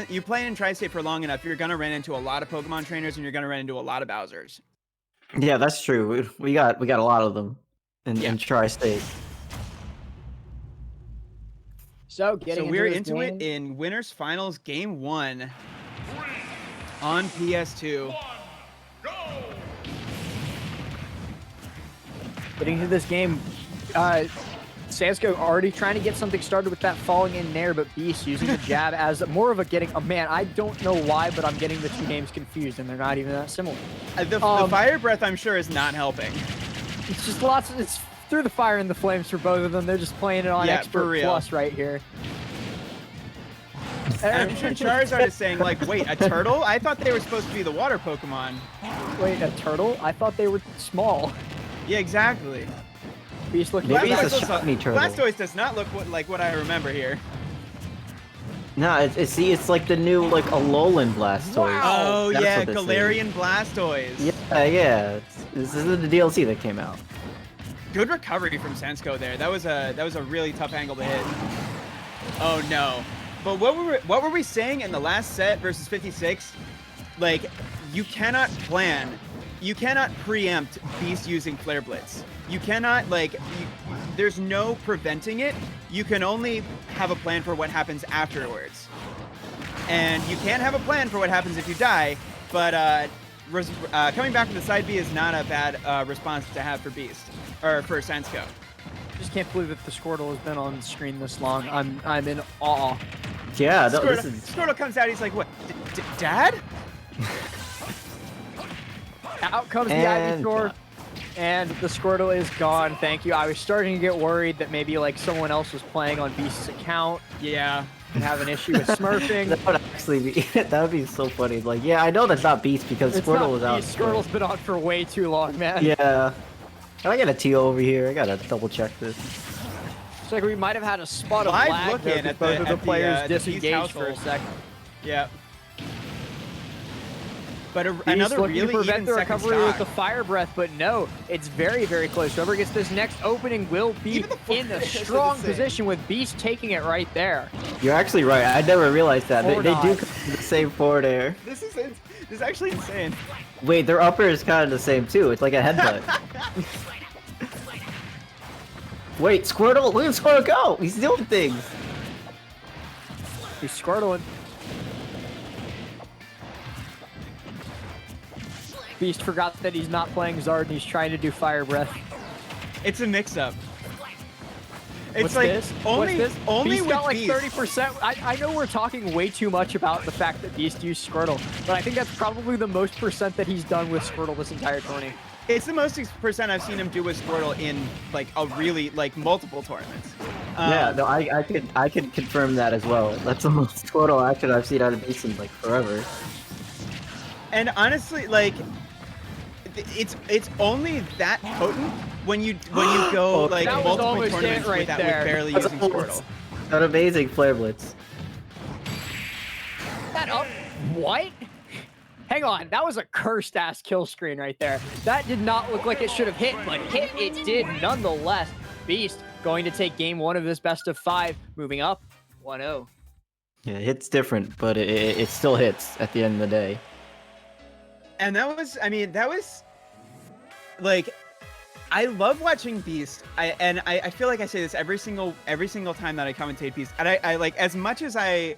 you play in Tri-State for long enough, you're gonna run into a lot of Pokemon trainers, and you're gonna run into a lot of Bowsers. Yeah, that's true. We got a lot of them in Tri-State. So we're into it in winners finals game 1 on PS2. Getting into this game, Sansko already trying to get something started with that falling in there, but Beast using the jab as more of a getting. Oh man, I don't know why, but I'm getting the two names confused, and they're not even that similar. The fire breath, I'm sure, is not helping. It's just it's through the fire and the flames for both of them. They're just playing it on Expert Plus right here. And I'm sure Charizard is saying, like, wait, a turtle? I thought they were supposed to be the water Pokemon. Wait, a turtle? I thought they were small. Yeah, exactly. Beast looking. Maybe it's a shiny turtle. Blastoise does not look like what I remember here. No, it's like the new like Alolan Blastoise. Wow. Oh yeah, Galarian Blastoise. Yeah. This is the DLC that came out. Good recovery from Sansko there. That was a really tough angle to hit. Oh no. But what were we saying in the last set versus 56? Like, you cannot plan. You cannot preempt Beast using Flare Blitz. You cannot, like, there's no preventing it. You can only have a plan for what happens afterwards. And you can't have a plan for what happens if you die, but coming back from the side B is not a bad response to have for Beast, or for Sansko. I just can't believe that the Squirtle has been on the screen this long. I'm in awe. Yeah, Squirtle comes out, he's like, what, Dad? Out comes the Ivysaur, and the Squirtle is gone. Thank you. I was starting to get worried that maybe like someone else was playing on Beast's account. Yeah. And have an issue with smurfing. That would actually be that would be so funny. Like, yeah, I know that's not Beast because Squirtle was out. Squirtle's been on for way too long, man. Yeah. Can I get a TO over here? I gotta double check this. It's like we might have had a spot of lag there, at both of the players disengaged for a second. Yeah. But another really to prevent even the second recovery stock. with the fire breath, but no, it's very, very close. Whoever gets this next opening will be in a strong position with Beast taking it right there. You're actually right. I never realized that. They do come from the same forward air. This is actually insane. Wait, their upper is kind of the same too. It's like a headbutt. Wait, Squirtle! Look at Squirtle go! He's doing things! He's Squirtling. Beast forgot that he's not playing Zard and he's trying to do Fire Breath. It's a mix-up. It's What's like this? only Beast with got like Beast. 30%. I know we're talking way too much about the fact that Beast used Squirtle, but I think that's probably the most percent that he's done with Squirtle this entire tourney. It's the most percent I've seen him do with Squirtle in like a really like multiple tournaments. Yeah, no, I can confirm that as well. That's the most Squirtle action I've seen out of Beast in like forever. And honestly, like it's only that potent when you go like multiple tournaments right without there. barely using Squirtle. An amazing Flare Blitz. That up? What? Hang on, that was a cursed ass kill screen right there. That did not look like it should have hit, but hit it did nonetheless. Beast going to take game 1 of this best of 5, moving up 1-0. Yeah, it hits different, but it still hits at the end of the day. And that was, I mean, that was like, I love watching Beast. I feel like I say this every single time that I commentate Beast. And I like, as much as I,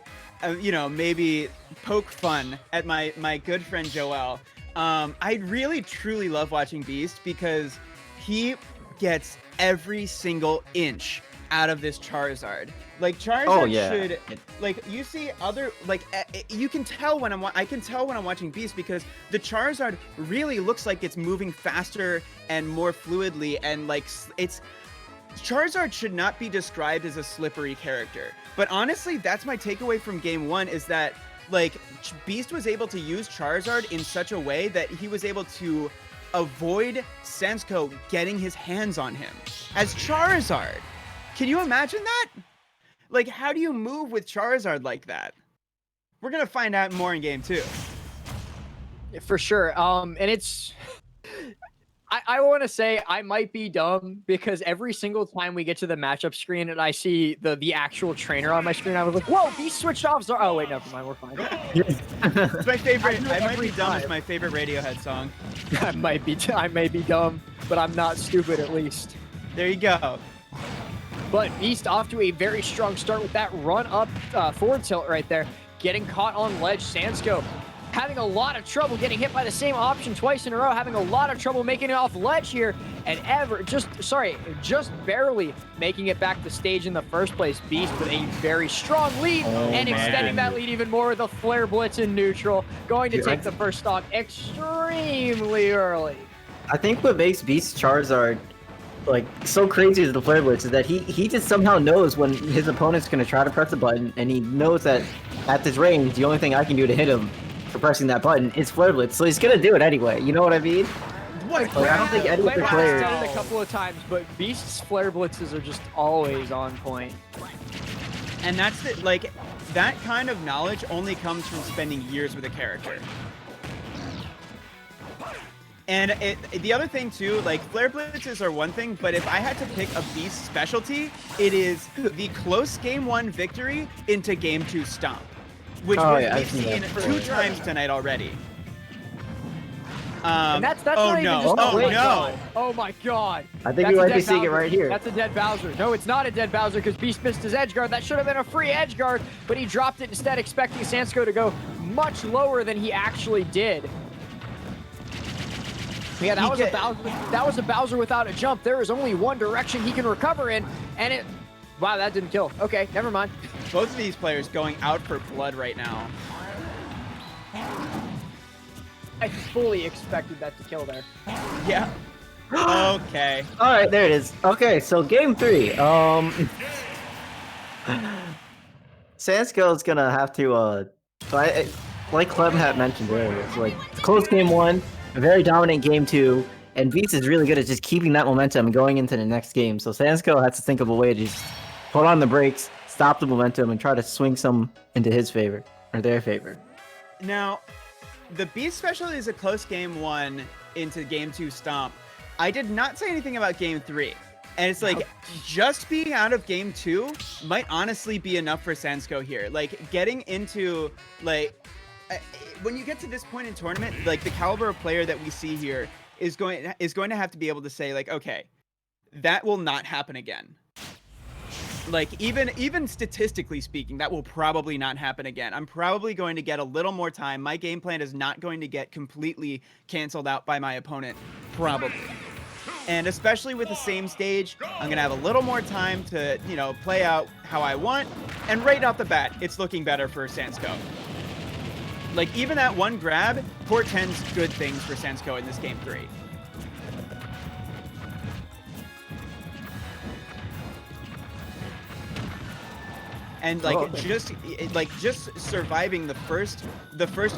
you know, maybe poke fun at my good friend Joel, I really truly love watching Beast because he gets every single inch out of this Charizard. Like Charizard should, like, you see other, like, you can tell when I can tell when I'm watching Beast because the Charizard really looks like it's moving faster and more fluidly, and like Charizard should not be described as a slippery character. But honestly, that's my takeaway from game 1 is that like Beast was able to use Charizard in such a way that he was able to avoid Sansko getting his hands on him as Charizard. Can you imagine that? Like, how do you move with Charizard like that? We're gonna find out more in game 2. For sure. And it's I want to say I might be dumb because every single time we get to the matchup screen and I see the actual trainer on my screen, I was like, whoa, he switched off. Oh, wait, never mind. We're fine. It's my favorite. I might every be dumb. Is time. my favorite Radiohead song. I may be dumb, but I'm not stupid at least. There you go. But Beast off to a very strong start with that run up forward tilt right there. Getting caught on ledge. Sansko having a lot of trouble getting hit by the same option twice in a row, having a lot of trouble making it off ledge here, and just barely making it back to stage in the first place. Beast with a very strong lead and extending that lead even more with a flare blitz in neutral, going to take the first stock extremely early. I think what makes Beast's Charizard like so crazy is the flare blitz is that he just somehow knows when his opponent's gonna try to press the button, and he knows that at this range the only thing I can do to hit him for pressing that button is flare blitz, so he's gonna do it anyway. You know what I mean? What? Like, I don't think any other I've player. done it a couple of times, but Beast's flare blitzes are just always on point. And that's the, like, that kind of knowledge only comes from spending years with a character. And the other thing too, like flare blitzes are one thing, but if I had to pick a Beast specialty, it is the close game 1 victory into game 2 stomp, which we've seen 2 times tonight already. And that's oh not no! even just Oh wait, no! God. Oh my God! I think we might be seeing it right here. That's a dead Bowser. No, it's not a dead Bowser because Beast missed his edge guard. That should have been a free edge guard, but he dropped it instead, expecting Sansko to go much lower than he actually did. Yeah, that was a Bowser without a jump. There is only one direction he can recover in, and it. Wow, that didn't kill. Okay, never mind. Both of these players going out for blood right now. I fully expected that to kill there. Yeah. Okay. All right, there it is. Okay, so game 3. Sansko is gonna have to like Clem had mentioned earlier. It's like close game 1, a very dominant game 2, and Beats is really good at just keeping that momentum and going into the next game. So Sansko has to think of a way to just put on the brakes, stop the momentum, and try to swing some into his favor or their favor. Now, the Beast specialty is a close game 1 into game 2 stomp. I did not say anything about game 3. And it's like, just being out of game 2 might honestly be enough for Sansko here. Like, getting into, like, when you get to this point in tournament, like, the caliber of player that we see here is going to have to be able to say, like, okay, that will not happen again. Like, even statistically speaking, that will probably not happen again. I'm probably going to get a little more time. My game plan is not going to get completely canceled out by my opponent, probably. And especially with the same stage, I'm going to have a little more time to, you know, play out how I want. And right off the bat, it's looking better for Sansko. Like, even that one grab portends good things for Sansko in this game 3. And like just surviving the first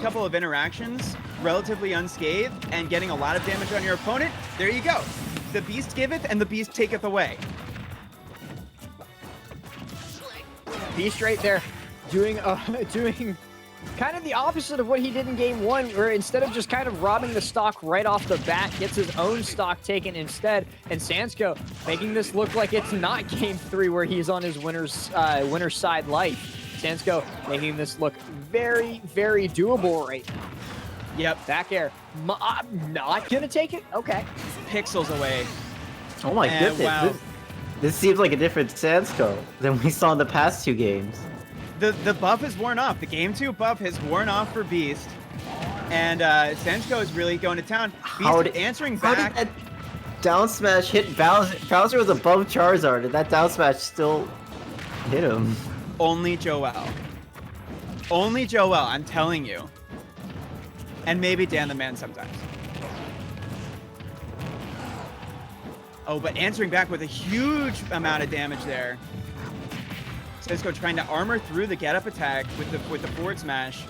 couple of interactions relatively unscathed and getting a lot of damage on your opponent, there you go. The Beast giveth and the Beast taketh away. Beast right there doing kind of the opposite of what he did in game 1, where instead of just kind of robbing the stock right off the bat, gets his own stock taken instead. And Sansko making this look like it's not game 3 where he's on his winner's side life. Sansko making this look very, very doable right now. Yep. Back air. I'm not gonna take it? Okay. Pixels away. Oh my goodness. Wow. This seems like a different Sansko than we saw in the past 2 games. The buff has worn off. The game 2 buff has worn off for Beast. And Sansko is really going to town. Beast answering back. How did that down smash hit Bowser? Bowser was above Charizard, and that down smash still hit him. Only Joel. Only Joel, I'm telling you. And maybe Dan the Man sometimes. Oh, but answering back with a huge amount of damage there. Sansko trying to armor through the get-up attack with the forward smash.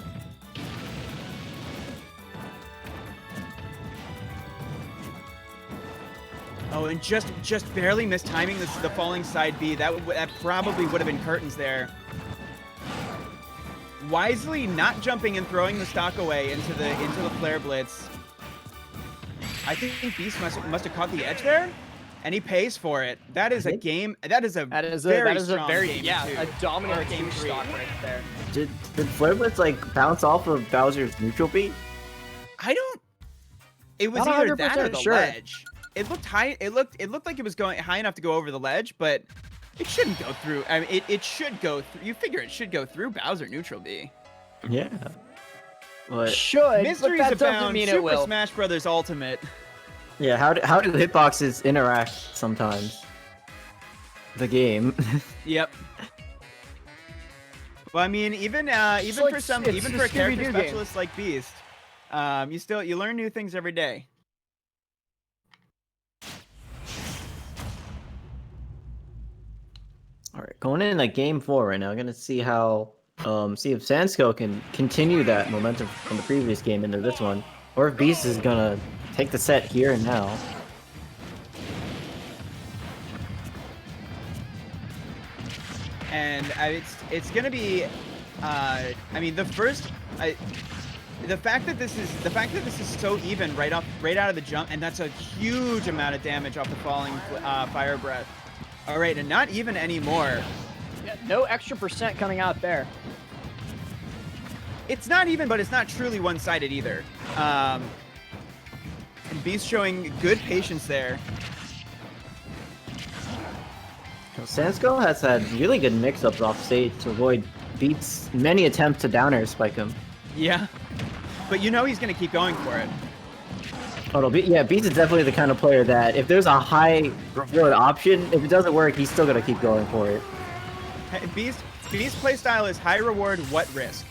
Oh, and just barely mistiming the falling side B. That probably would have been curtains there. Wisely not jumping and throwing the stock away into the flare blitz. I think Beast must have caught the edge there, and he pays for it. That is a game. That is a very strong game a dominant game game stock right there. Did Flare Blitz like bounce off of Bowser's neutral beat? I don't. It was Not either that or 100% the sure. ledge. It looked high. It looked like it was going high enough to go over the ledge, but it shouldn't go through. I mean, it should go through. You figure it should go through Bowser neutral B. Yeah. But Should, Mysteries but that doesn't abound. mean Super it will. Smash Bros. Ultimate. yeah, how do hitboxes interact sometimes? The game. Yep. Well, I mean, even like for it's a the character Scooby-Doo game. specialist like Beast, you learn new things every day. All right, going in like game 4 right now. I'm gonna see how see if Sansko can continue that momentum from the previous game into this one, or if Beast is gonna take the set here and now. And it's gonna be, I mean, the fact that this is so even right out of the jump, and that's a huge amount of damage off the falling fire breath. All right, and not even anymore. Yeah, no extra percent coming out there. It's not even, but it's not truly one-sided either. And Beast showing good patience there. Sansko has had really good mix-ups off stage to avoid Beast's many attempts to down air spike him. Yeah, but you know he's gonna keep going for it. Oh, yeah, Beast is definitely the kind of player that if there's a high reward option, if it doesn't work, he's still gonna keep going for it. Beast playstyle is high reward, what risk?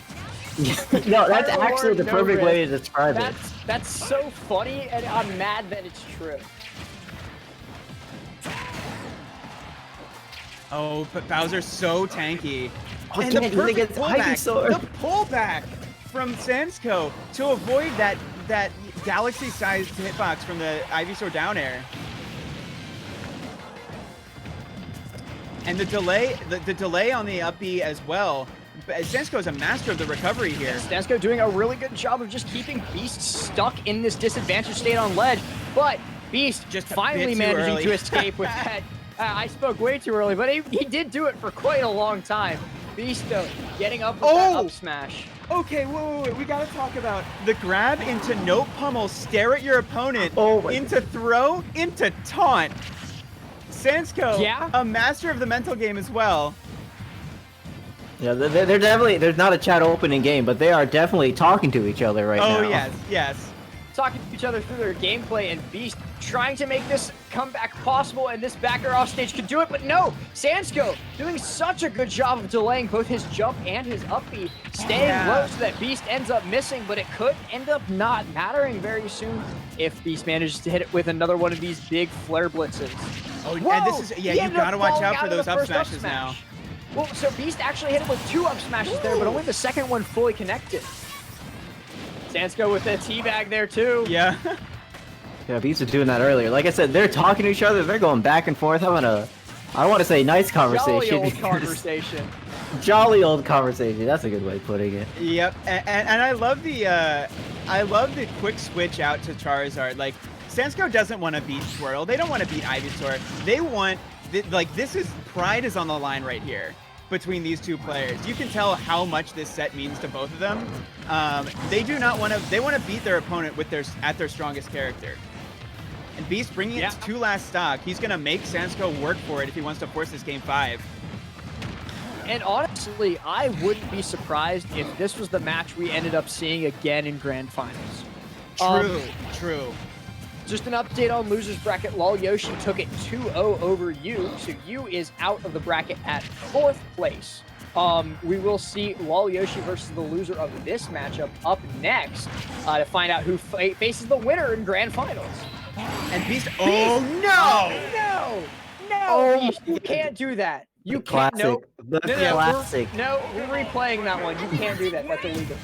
No, that's High actually reward, the no perfect way to risk. describe it. That's so funny, and I'm mad that it's true. Oh, but Bowser's so tanky. Oh, And dang the it, he perfect gets Ivysaur. the pullback from Sansko to avoid that galaxy-sized hitbox from the Ivysaur down air. And the delay on the up B as well. Sansko is a master of the recovery here. Sansko doing a really good job of just keeping Beast stuck in this disadvantaged state on ledge, but Beast Just a finally bit too managing early. to escape with that. I spoke way too early, but he did do it for quite a long time. Beast, though, getting up with that up smash. Okay, wait, we gotta talk about the grab into note pummel, stare at your opponent, into throw, into taunt. Sansko, Yeah? a master of the mental game as well. Yeah, they're definitely, there's not a chat open in game, but they are definitely talking to each other right now. Oh, yes. Talking to each other through their gameplay, and Beast trying to make this comeback possible, and this backer off stage could do it, but no! Sansko doing such a good job of delaying both his jump and his up B, staying low so that Beast ends up missing, but it could end up not mattering very soon if Beast manages to hit it with another one of these big flare blitzes. Oh, Whoa! and this is, He yeah, you ended up gotta watch falling out for of those the up first smashes now. smash. Well, so Beast actually hit him with 2 up smashes there, but only the second one fully connected. Sansko with the teabag there too. Yeah. Yeah, Beast was doing that earlier. Like I said, they're talking to each other. They're going back and forth, having a, I don't want to say nice conversation. Jolly old because- conversation. Jolly old conversation. That's a good way of putting it. Yep, and I love the quick switch out to Charizard. Like, Sansko doesn't want to beat Swirl. They don't want to beat Ivysaur. They want, pride is on the line right here between these two players. You can tell how much this set means to both of them. They do not want to, they want to beat their opponent with at their strongest character. And Beast bringing it to last stock. He's going to make Sansko work for it if he wants to force this game 5. And honestly, I wouldn't be surprised if this was the match we ended up seeing again in Grand Finals. True. Just an update on loser's bracket. Lol Yoshi took it 2-0 over Yu, so Yu is out of the bracket at 4th place. We will see Lol Yoshi versus the loser of this matchup up next to find out who faces the winner in Grand Finals. And Beast, oh no! No, Beast, you can't do that. You can't. Classic. The classic. No, we're replaying that one. You can't do that. That's illegal.